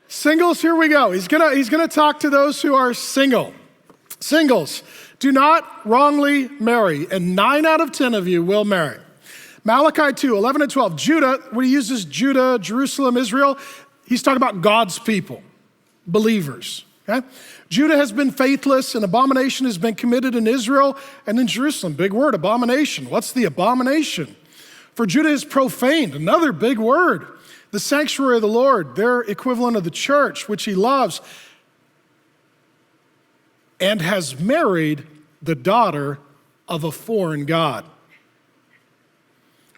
Singles, here we go. He's gonna talk to those who are single. Singles, do not wrongly marry, and 9 out of 10 of you will marry. Malachi 2, 11 and 12. Judah, when he uses Judah, Jerusalem, Israel, he's talking about God's people, believers. Okay? Judah has been faithless, and abomination has been committed in Israel and in Jerusalem. Big word, abomination. What's the abomination? For Judah is profaned, another big word. The sanctuary of the Lord, their equivalent of the church, which he loves, and has married the daughter of a foreign god.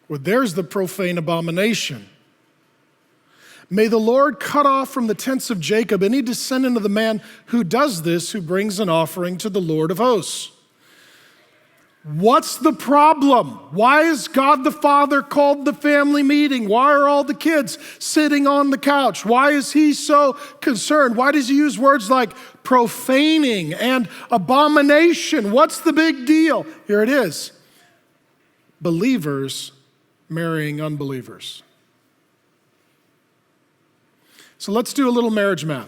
Well, there's the profane abomination. May the Lord cut off from the tents of Jacob any descendant of the man who does this, who brings an offering to the Lord of hosts. What's the problem? Why is God the Father called the family meeting? Why are all the kids sitting on the couch? Why is he so concerned? Why does he use words like profaning and abomination? What's the big deal? Here it is. Believers marrying unbelievers. So let's do a little marriage map.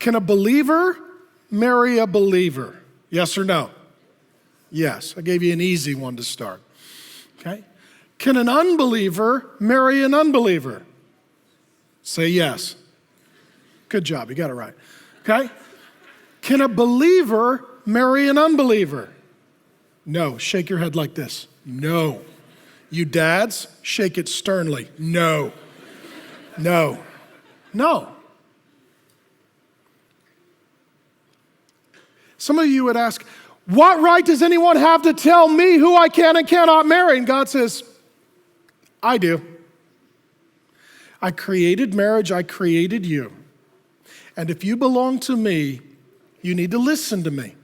Can a believer marry a believer? Yes or no? Yes. I gave you an easy one to start. Okay? Can an unbeliever marry an unbeliever? Say yes. Good job. You got it right. Okay? Can a believer marry an unbeliever? No. Shake your head like this. No. You dads, shake it sternly. No. No. No. Some of you would ask, what right does anyone have to tell me who I can and cannot marry? And God says, I do. I created marriage, I created you. And if you belong to me, you need to listen to me.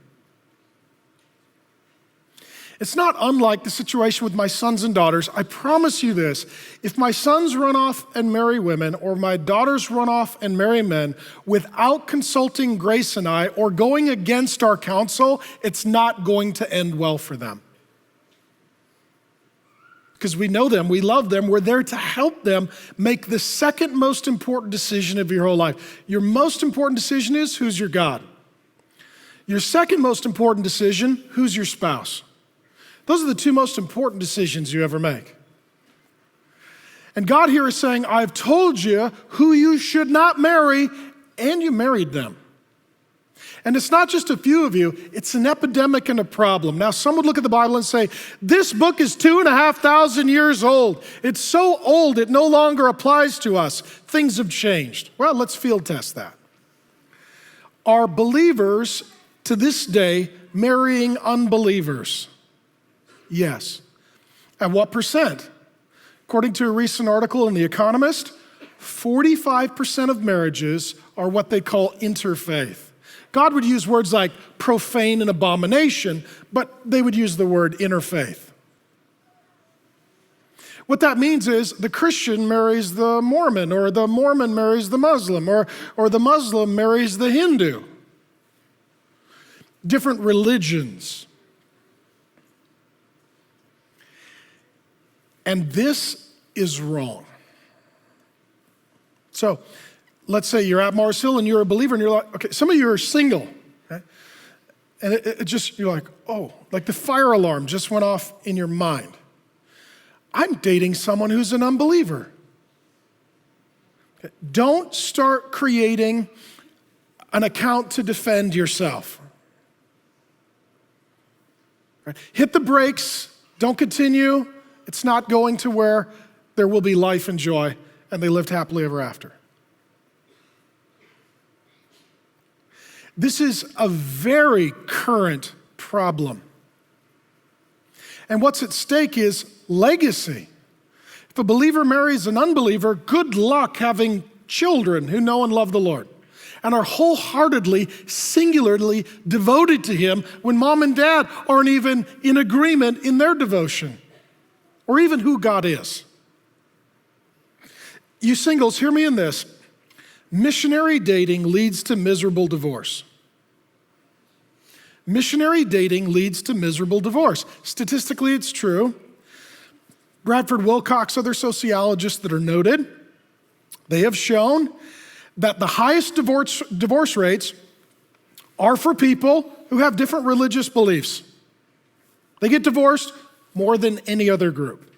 It's not unlike the situation with my sons and daughters. I promise you this, if my sons run off and marry women, or my daughters run off and marry men, without consulting Grace and I, or going against our counsel, it's not going to end well for them. Because we know them, we love them, we're there to help them make the second most important decision of your whole life. Your most important decision is, who's your God? Your second most important decision, who's your spouse? Those are the 2 most important decisions you ever make. And God here is saying, I've told you who you should not marry, and you married them. And it's not just a few of you, it's an epidemic and a problem. Now, some would look at the Bible and say, this book is 2,500 years old. It's so old, it no longer applies to us. Things have changed. Well, let's field test that. Are believers to this day marrying unbelievers? Yes. And what percent? According to a recent article in The Economist, 45% of marriages are what they call interfaith. God would use words like profane and abomination, but they would use the word interfaith. What that means is the Christian marries the Mormon, or the Mormon marries the Muslim, or the Muslim marries the Hindu. Different religions. And this is wrong. So let's say you're at Mars Hill and you're a believer and you're like, okay, some of you are single. Okay? And it just, you're like, oh, like the fire alarm just went off in your mind. I'm dating someone who's an unbeliever. Okay? Don't start creating an account to defend yourself. Right? Hit the brakes, don't continue. It's not going to where there will be life and joy, and they lived happily ever after. This is a very current problem. And what's at stake is legacy. If a believer marries an unbeliever, good luck having children who know and love the Lord and are wholeheartedly, singularly devoted to him when mom and dad aren't even in agreement in their devotion, or even who God is. You singles, hear me in this. Missionary dating leads to miserable divorce. Missionary dating leads to miserable divorce. Statistically, it's true. Bradford Wilcox, other sociologists that are noted, They have shown that the highest divorce rates are for people who have different religious beliefs. They get divorced more than any other group.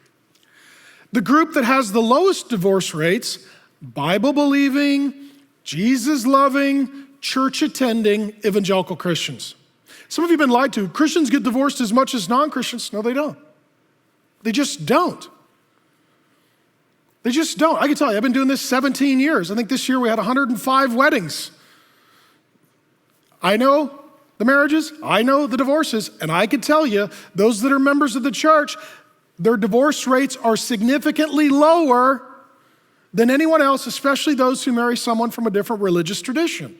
The group that has the lowest divorce rates, Bible-believing, Jesus-loving, church-attending evangelical Christians. Some of you have been lied to. Christians get divorced as much as non-Christians. No, they don't. They just don't. They just don't. I can tell you, I've been doing this 17 years. I think this year we had 105 weddings. I know the marriages, I know the divorces, and I can tell you, those that are members of the church, their divorce rates are significantly lower than anyone else, especially those who marry someone from a different religious tradition.